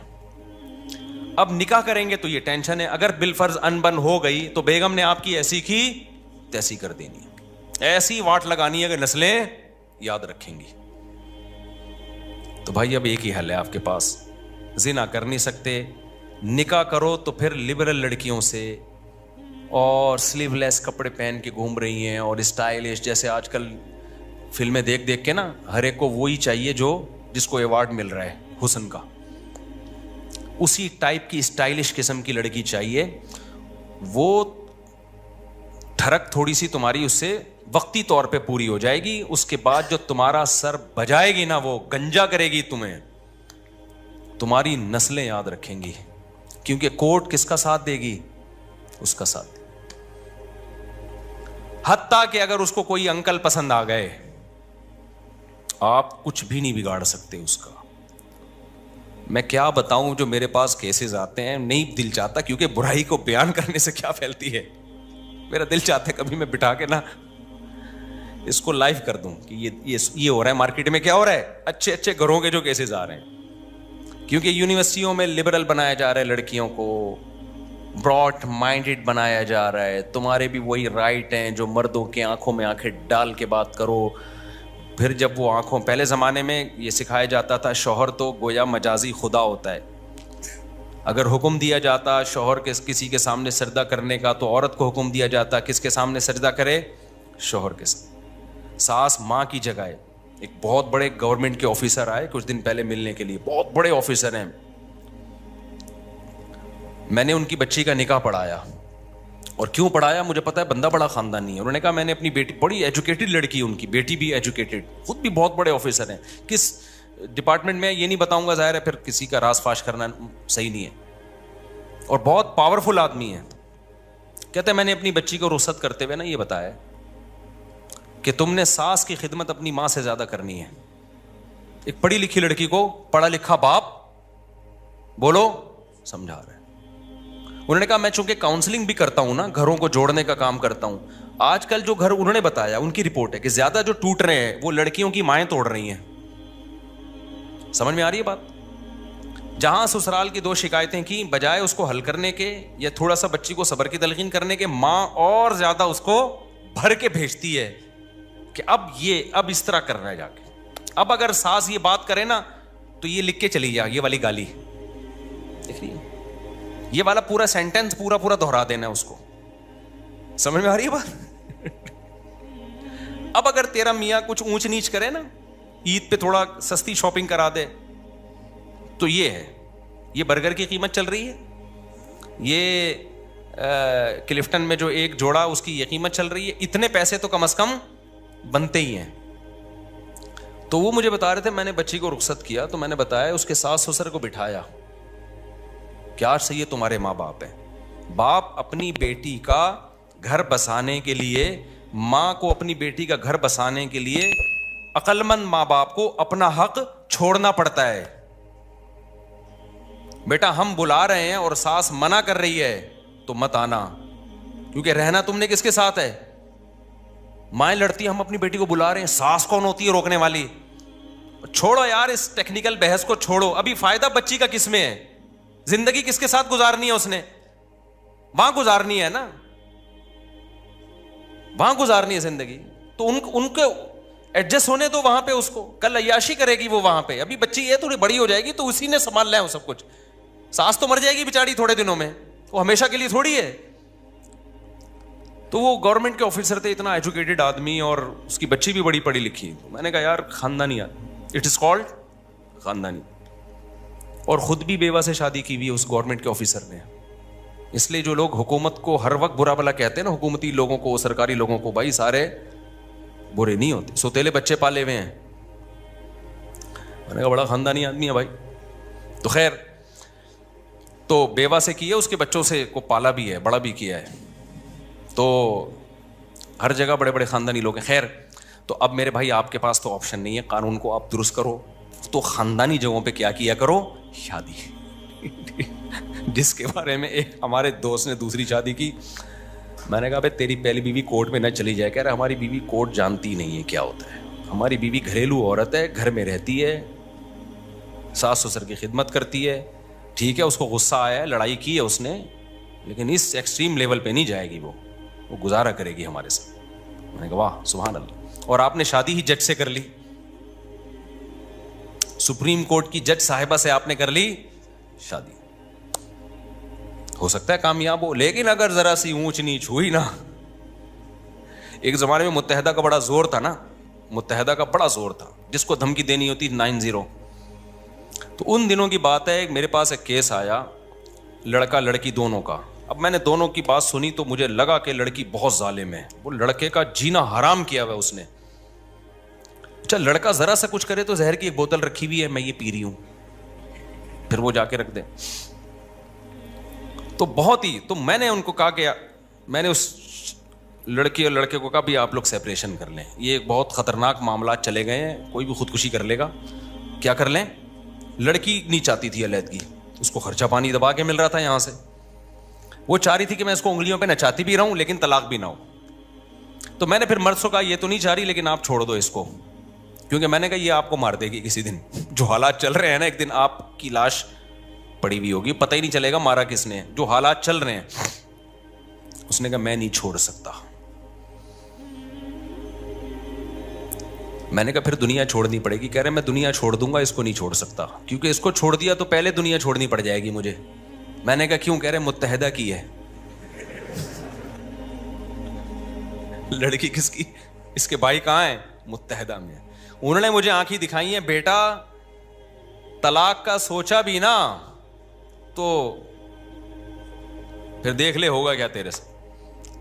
اب نکاح کریں گے تو یہ ٹینشن ہے, اگر بالفرض انبن ہو گئی تو بیگم نے آپ کی ایسی کی تیسی کر دینی ہے, ایسی واٹ لگانی ہے کہ نسلیں یاد رکھیں گی. تو بھائی اب ایک ہی حل ہے آپ کے پاس, زنا کر نہیں سکتے, نکاح کرو تو پھر لبرل لڑکیوں سے, اور سلیو لیس کپڑے پہن کے گھوم رہی ہیں, اور اسٹائلش, جیسے آج کل فلمیں دیکھ دیکھ کے نا ہر ایک کو وہی چاہیے جس کو ایوارڈ مل رہا ہے حسن کا, اسی ٹائپ کی اسٹائلش قسم کی لڑکی چاہیے. وہ ٹھڑک تھوڑی سی تمہاری اس سے وقتی طور پہ پوری ہو جائے گی, اس کے بعد جو تمہارا سر بجائے گی نا, وہ گنجا کرے گی تمہیں, تمہاری نسلیں یاد رکھیں گی, کیونکہ کوٹ کس کا ساتھ دے گی, اس کا ساتھ. حتیٰ کہ اگر اس کو کوئی انکل پسند آ گئے, آپ کچھ بھی نہیں بگاڑ سکتے اس کا. میں کیا بتاؤں, جو میرے پاس کیسز آتے ہیں, نہیں دل چاہتا, کیونکہ برائی کو بیان کرنے سے کیا پھیلتی ہے, میرا دل چاہتا ہے کبھی میں بٹھا کے نا اس کو لائیو کر دوں کہ یہ ہو رہا ہے مارکیٹ میں, کیا ہو رہا ہے, اچھے اچھے گھروں کے جو کیسز آ رہے ہیں. کیونکہ یونیورسٹیوں میں لبرل بنایا جا رہا ہے لڑکیوں کو, براڈ مائنڈڈ بنایا جا رہا ہے. تمہارے بھی وہی رائٹ ہیں جو مردوں کے آنکھوں میں آنکھیں ڈال کے بات کرو. پھر جب وہ آنکھوں, پہلے زمانے میں یہ سکھایا جاتا تھا شوہر تو گویا مجازی خدا ہوتا ہے, اگر حکم دیا جاتا شوہر کے کسی کے سامنے سجدہ کرنے کا تو عورت کو حکم دیا جاتا کس کے سامنے سجدہ کرے, شوہر کے سامنے. ساس ماں کی جگہ ہے. ایک بہت بڑے گورنمنٹ کے آفیسر آئے کچھ دن پہلے ملنے کے لیے, بہت بڑے آفیسر ہیں. میں نے ان کی بچی کا نکاح پڑھایا, اور کیوں پڑھایا مجھے پتا ہے, بندہ بڑا خاندانی ہے. انہوں نے کہا میں نے اپنی بیٹی, بڑی ایجوکیٹڈ لڑکی, ان کی بیٹی بھی ایجوکیٹڈ, خود بھی بہت بڑے آفیسر ہیں. کس ڈپارٹمنٹ میں یہ نہیں بتاؤں گا, ظاہر ہے پھر کسی کا راز فاش کرنا صحیح نہیں ہے, اور بہت پاورفل آدمی ہے. کہتے ہیں میں نے اپنی بچی کو رخصت کرتے ہوئے نا یہ بتایا کہ تم نے ساس کی خدمت اپنی ماں سے زیادہ کرنی ہے. ایک پڑھی لکھی لڑکی کو پڑھا لکھا باپ بولو سمجھا رہا ہے. انہوں نے کہا میں چونکہ کاؤنسلنگ بھی کرتا ہوں نا, گھروں کو جوڑنے کا کام کرتا ہوں, آج کل جو گھر, انہوں نے بتایا ان کی رپورٹ ہے کہ زیادہ جو ٹوٹ رہے ہیں وہ لڑکیوں کی مائیں توڑ رہی ہیں. سمجھ میں آ رہی ہے بات؟ جہاں سسرال کی 2 شکایتیں کی, بجائے اس کو حل کرنے کے یا تھوڑا سا بچی کو صبر کی تلقین کرنے کے, ماں اور زیادہ اس کو بھر کے بھیجتی ہے کہ اب اس طرح کرنا ہے جا کے. اب اگر ساس یہ بات کرے نا تو یہ لکھ کے چلی جا, یہ والی گالی دیکھ رہی ہے, یہ والا پورا سینٹینس پورا دہرا دینا ہے اس کو. سمجھ میں آ رہی ہے بات؟ اب اگر تیرا میاں کچھ اونچ نیچ کرے نا, عید پہ تھوڑا سستی شاپنگ کرا دے, تو یہ ہے, یہ برگر کی قیمت چل رہی ہے, یہ کلفٹن میں جو ایک جوڑا اس کی یہ قیمت چل رہی ہے, اتنے پیسے تو کم از کم بنتے ہی ہیں. تو وہ مجھے بتا رہے تھے, میں نے بچی کو رخصت کیا تو میں نے بتایا اس کے ساس سسر کو بٹھایا, کیا صحیح ہے تمہارے ماں باپ ہیں, باپ اپنی بیٹی کا گھر بسانے کے لیے, ماں کو اپنی بیٹی کا گھر بسانے کے لیے, عقل مند ماں باپ کو اپنا حق چھوڑنا پڑتا ہے. بیٹا ہم بلا رہے ہیں اور ساس منع کر رہی ہے تو مت آنا, کیونکہ رہنا تم نے کس کے ساتھ ہے, مائیں لڑتی, ہم اپنی بیٹی کو بلا رہے ہیں, ساس کون ہوتی ہے روکنے والی. چھوڑو یار اس ٹیکنیکل بحث کو چھوڑو, ابھی فائدہ بچی کا کس میں ہے, زندگی کس کے ساتھ گزارنی ہے, اس نے وہاں گزارنی ہے نا, وہاں گزارنی ہے زندگی. تو ان کو ایڈجسٹ ہونے دو وہاں پہ, اس کو کل عیاشی کرے گی وہ وہاں پہ. ابھی بچی ہے تھوڑی بڑی ہو جائے گی تو اسی نے سنبھال لیا وہ سب کچھ. ساس تو مر جائے گی بیچاری تھوڑے دنوں میں, وہ ہمیشہ کے لیے تھوڑی ہے. تو وہ گورنمنٹ کے آفیسر تھے, اتنا ایجوکیٹڈ آدمی, اور اس کی بچی بھی بڑی پڑھی لکھی. میں نے کہا یار خاندانی, اٹ از کالڈ خاندانی. اور خود بھی بیوہ سے شادی کی ہوئی اس گورنمنٹ کے آفیسر نے. اس لیے جو لوگ حکومت کو ہر وقت برا بھلا کہتے ہیں نا, حکومتی لوگوں کو, سرکاری لوگوں کو, بھائی سارے برے نہیں ہوتے. سوتیلے بچے پالے ہوئے ہیں, میں نے کہا بڑا خاندانی آدمی ہے بھائی. تو خیر تو بیوہ سے کی ہے, اس کے بچوں سے کو پالا بھی ہے, بڑا بھی کیا ہے, تو ہر جگہ بڑے بڑے خاندانی لوگ ہیں. خیر تو اب میرے بھائی آپ کے پاس تو آپشن نہیں ہے, قانون کو آپ درست کرو, تو خاندانی جگہوں پہ کیا کیا کرو, شادی. جس کے بارے میں ایک ہمارے دوست نے دوسری شادی کی, میں نے کہا بھائی تیری پہلی بیوی کورٹ میں نہ چلی جائے. کہہ رہا ہماری بیوی کورٹ جانتی نہیں ہے کیا ہوتا ہے, ہماری بیوی گھریلو عورت ہے, گھر میں رہتی ہے, ساس سسر کی خدمت کرتی ہے. ٹھیک ہے اس کو غصہ آیا ہے, لڑائی کی ہے اس نے, لیکن اس ایکسٹریم لیول پہ نہیں جائے گی, وہ گزارا کرے گی ہمارے ساتھ. میں نے کہا واہ سبحان اللہ. اور آپ نے شادی ہی جج سے کر لی, سپریم کورٹ کی جج صاحبہ سے آپ نے کر لی شادی. ہو سکتا ہے کامیاب ہو, لیکن اگر ذرا سی اونچ نیچ ہوئی نا. ایک زمانے میں متحدہ کا بڑا زور تھا نا, متحدہ کا بڑا زور تھا, جس کو دھمکی دینی ہوتی 90. تو ان دنوں کی بات ہے, میرے پاس ایک کیس آیا لڑکا لڑکی دونوں کا. اب میں نے دونوں کی بات سنی تو مجھے لگا کہ لڑکی بہت ظالم ہے, وہ لڑکے کا جینا حرام کیا ہوا اس نے. اچھا لڑکا ذرا سا کچھ کرے تو زہر کی ایک بوتل رکھی ہوئی ہے, میں یہ پی رہی ہوں, پھر وہ جا کے رکھ دے. تو بہت ہی, تو میں نے ان کو کہا کہ میں نے اس لڑکی اور لڑکے کو کہا بھی آپ لوگ سیپریشن کر لیں, یہ ایک بہت خطرناک معاملات چلے گئے ہیں, کوئی بھی خودکشی کر لے گا. کیا کر لیں, لڑکی نہیں چاہتی تھی علیحدگی, اس کو خرچہ پانی دبا کے مل رہا تھا یہاں سے, وہ چاہ رہی تھی کہ میں اس کو انگلیوں پہ نچاتی بھی رہوں لیکن طلاق بھی نہ ہو. تو میں نے پھر مرد سے کہا یہ تو نہیں چاہ رہی لیکن آپ چھوڑ دو اس کو, کیونکہ میں نے کہا یہ آپ کو مار دے گی کسی دن, جو حالات چل رہے ہیں نا, ایک دن آپ کی لاش پڑی ہوئی ہوگی, پتہ ہی نہیں چلے گا مارا کس نے, جو حالات چل رہے ہیں. اس نے کہا میں نہیں چھوڑ سکتا. میں نے کہا پھر دنیا چھوڑنی پڑے گی. کہہ رہے میں دنیا چھوڑ دوں گا, اس کو نہیں چھوڑ سکتا, کیونکہ اس کو چھوڑ دیا تو پہلے دنیا چھوڑنی پڑ جائے گی مجھے. میں نے کہا کیوں؟ کہہ رہے متحدہ کی ہے. لڑکی کس کی؟ اس کے بھائی کہاں ہیں؟ متحدہ میں. انہوں نے مجھے آنکھیں دکھائی ہیں, بیٹا طلاق کا سوچا بھی نا تو پھر دیکھ لے ہوگا کیا تیرے سے.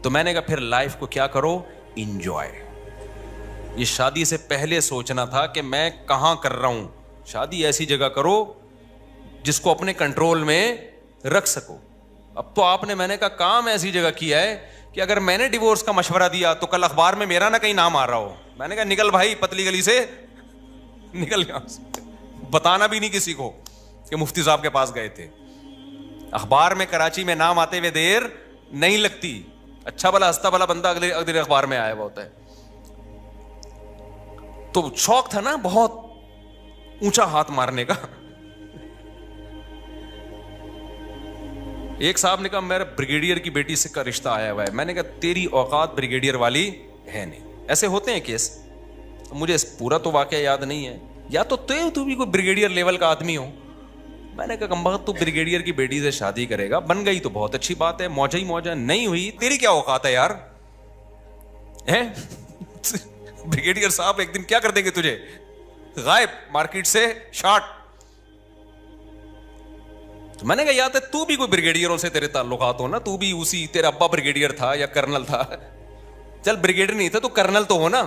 تو میں نے کہا پھر لائف کو کیا کرو, انجوائے. یہ شادی سے پہلے سوچنا تھا کہ میں کہاں کر رہا ہوں. شادی ایسی جگہ کرو جس کو اپنے کنٹرول میں رکھ سکو. اب تو آپ نے, میں نے کہا کام ایسی جگہ کیا ہے کہ اگر میں نے ڈیورس کا مشورہ دیا تو کل اخبار میں میرا نہ کہیں نام آ رہا ہو. میں نے کہا نکل بھائی پتلی گلی سے نکل یہاں سے, بتانا بھی نہیں کسی کو کہ مفتی صاحب کے پاس گئے تھے. اخبار میں کراچی میں نام آتے ہوئے دیر نہیں لگتی. اچھا بلا ہستا بلا بندہ اگلے اخبار میں آیا ہوا ہوتا ہے. تو شوق تھا نا بہت اونچا ہاتھ مارنے کا. ایک صاحب نے کہا میرا بریگیڈیئر کی بیٹی سے کا رشتہ آیا ہوا ہے. میں نے کہا تیری اوقات بریگیڈیئر والی ہے نہیں. ایسے ہوتے ہیں کیس, مجھے پورا تو واقعہ یاد نہیں ہے, یا تو بھی کوئی بریگیڈیئر لیول کا آدمی ہو. میں نے کہا کمبخت تو بریگیڈیئر کی بیٹی سے شادی کرے گا, بن گئی تو بہت اچھی بات ہے, موجہ ہی موجہ, نہیں ہوئی تیری کیا اوقات ہے یار. بریگیڈیئر صاحب ایک دن کیا کر دیں گے تجھے, غائب مارکیٹ سے شارٹ. تو میں نے کہا یاد ہے تو بھی کوئی بریگیڈیئروں سے تیرے تعلقات ہو نا, تو بھی اسی, تیرا ابا بریگیڈیئر تھا یا کرنل تھا, چل بریگیڈیئر نہیں تھا تو کرنل تو ہو نا.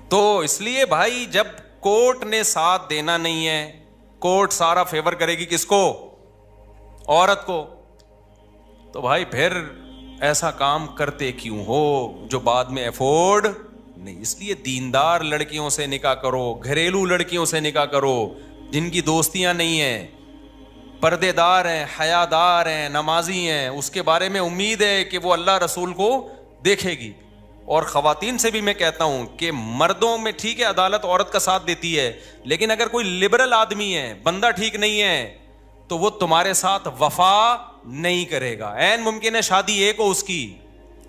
تو اس لیے بھائی جب کورٹ نے ساتھ دینا نہیں ہے, کورٹ سارا فیور کرے گی کس کو, عورت کو, تو بھائی پھر ایسا کام کرتے کیوں ہو جو بعد میں افورڈ نہیں. اس لیے دیندار لڑکیوں سے نکاح کرو, گھریلو لڑکیوں سے نکاح کرو جن کی دوستیاں نہیں ہیں, پردے دار ہیں, حیا دار ہیں, نمازی ہیں, اس کے بارے میں امید ہے کہ وہ اللہ رسول کو دیکھے گی. اور خواتین سے بھی میں کہتا ہوں کہ مردوں میں ٹھیک ہے عدالت عورت کا ساتھ دیتی ہے, لیکن اگر کوئی لبرل آدمی ہے, بندہ ٹھیک نہیں ہے, تو وہ تمہارے ساتھ وفا نہیں کرے گا. عین ممکن ہے شادی ایک ہو اس کی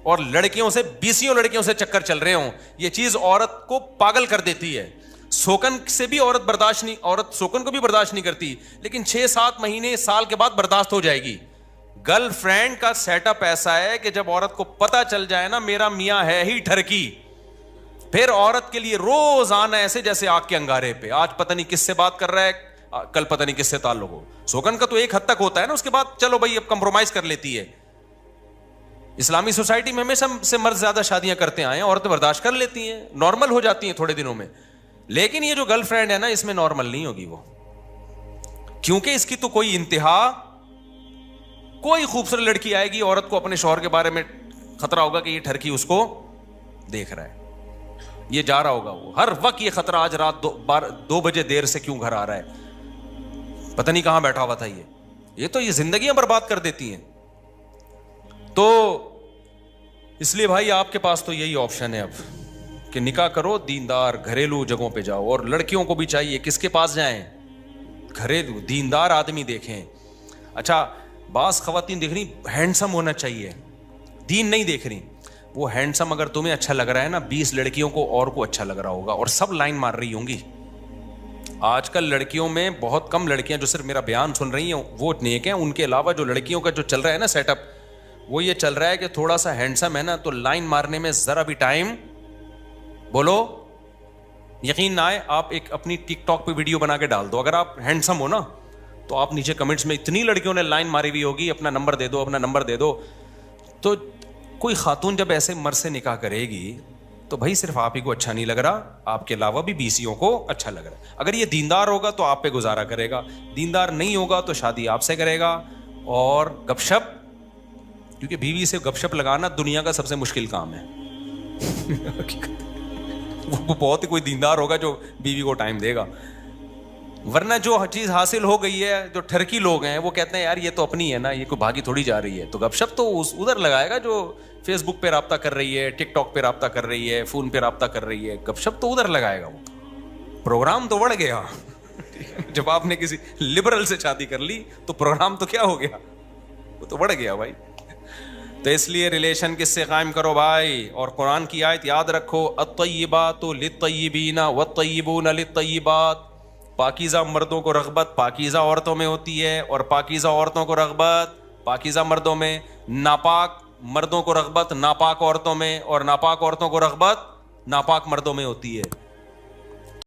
اور لڑکیوں سے 20 لڑکیوں سے چکر چل رہے ہوں. یہ چیز عورت کو پاگل کر دیتی ہے. سوکن سے بھی عورت برداشت نہیں, عورت سوکن کو بھی برداشت نہیں کرتی, لیکن 6-7 مہینے سال کے بعد برداشت ہو جائے گی. گرل فرینڈ کا سیٹ اپ ایسا ہے کہ جب عورت کو پتا چل جائے نا میرا میاں ہے ہی ٹھرکی, پھر عورت کے لیے روز آنا ایسے جیسے آگ کے انگارے پہ, آج پتہ نہیں کس سے بات کر رہا ہے, کل پتہ نہیں کس سے تعلق ہو. سوکن کا تو ایک حد تک ہوتا ہے نا, اس کے بعد چلو بھائی اب کمپرومائز کر لیتی ہے. اسلامی سوسائٹی میں ہمیشہ سے مرد زیادہ شادیاں کرتے آئے ہیں, عورتیں برداشت کر لیتی ہیں, نارمل ہو جاتی ہیں تھوڑے دنوں میں. لیکن یہ جو گرل فرینڈ ہے نا اس میں نارمل نہیں ہوگی وہ, کیونکہ اس کی تو کوئی انتہا, کوئی خوبصورت لڑکی آئے گی, عورت کو اپنے شوہر کے بارے میں خطرہ ہوگا کہ یہ ٹھرکی اس کو دیکھ رہا ہے, یہ جا رہا ہوگا, وہ ہر وقت یہ خطرہ, آج رات 2 بجے دیر سے کیوں گھر آ رہا ہے, پتہ نہیں کہاں بیٹھا ہوا تھا یہ تو یہ زندگیاں برباد کر دیتی ہیں. تو اس لیے بھائی آپ کے پاس تو یہی آپشن ہے اب کہ نکاح کرو, دیندار گھریلو جگہوں پہ جاؤ, اور لڑکیوں کو بھی چاہیے کس کے پاس جائیں, گھریلو دیندار آدمی دیکھیں. اچھا بعض خواتین دیکھ رہی ہینڈسم ہونا چاہیے, دین نہیں دیکھ رہی, وہ ہینڈسم اگر تمہیں اچھا لگ رہا ہے نا, 20 لڑکیوں کو اور کو اچھا لگ رہا ہوگا, اور سب لائن مار رہی ہوں گی. آج کل لڑکیوں میں بہت کم لڑکیاں جو صرف میرا بیان سن رہی ہیں وہ نیک ہیں, ان کے علاوہ جو لڑکیوں کا جو چل رہا ہے نا سیٹ اپ, وہ یہ چل رہا ہے کہ تھوڑا سا ہینڈسم ہے نا تو لائن مارنے میں ذرا بھی ٹائم, بولو یقین نہ آئے, آپ ایک اپنی ٹک ٹاک پہ ویڈیو بنا کے ڈال دو, اگر آپ ہینڈسم ہو نا تو آپ نیچے کمنٹس میں اتنی لڑکیوں نے لائن ماری ہوئی ہوگی, اپنا نمبر دے دو, اپنا نمبر دے دو. تو کوئی خاتون جب ایسے مرد سے نکاح کرے گی تو بھائی صرف آپ ہی کو اچھا نہیں لگ رہا, آپ کے علاوہ بھی 20 کو اچھا لگ رہا ہے. اگر یہ دیندار ہوگا تو آپ پہ گزارا کرے گا, دیندار نہیں ہوگا تو شادی آپ سے کرے گا. اور گپ شپ, کیونکہ بیوی سے گپ شپ لگانا دنیا کا سب سے مشکل کام ہے. وہ بہت ہی کوئی دیندار ہوگا جو بیوی کو ٹائم دے گا, ورنہ جو چیز حاصل ہو گئی ہے, جو ٹھرکی لوگ ہیں وہ کہتے ہیں یار یہ تو اپنی ہے نا, یہ کوئی بھاگی تھوڑی جا رہی ہے. تو گپ شپ تو ادھر لگائے گا جو فیس بک پہ رابطہ کر رہی ہے, ٹک ٹاک پہ رابطہ کر رہی ہے, فون پہ رابطہ کر رہی ہے, گپ شپ تو ادھر لگائے گا. وہ پروگرام تو بڑھ گیا. جب آپ نے کسی لبرل سے شادی کر لی تو پروگرام تو کیا ہو گیا, وہ تو بڑھ گیا بھائی. تو اس لیے ریلیشن کس سے قائم کرو بھائی, اور قرآن کی آیت یاد رکھو, الطیبات للطیبین والطیبون للطیبات. پاکیزہ مردوں کو رغبت پاکیزہ عورتوں میں ہوتی ہے, اور پاکیزہ عورتوں کو رغبت پاکیزہ مردوں میں. ناپاک مردوں کو رغبت ناپاک عورتوں میں, اور ناپاک عورتوں کو رغبت ناپاک مردوں میں ہوتی ہے.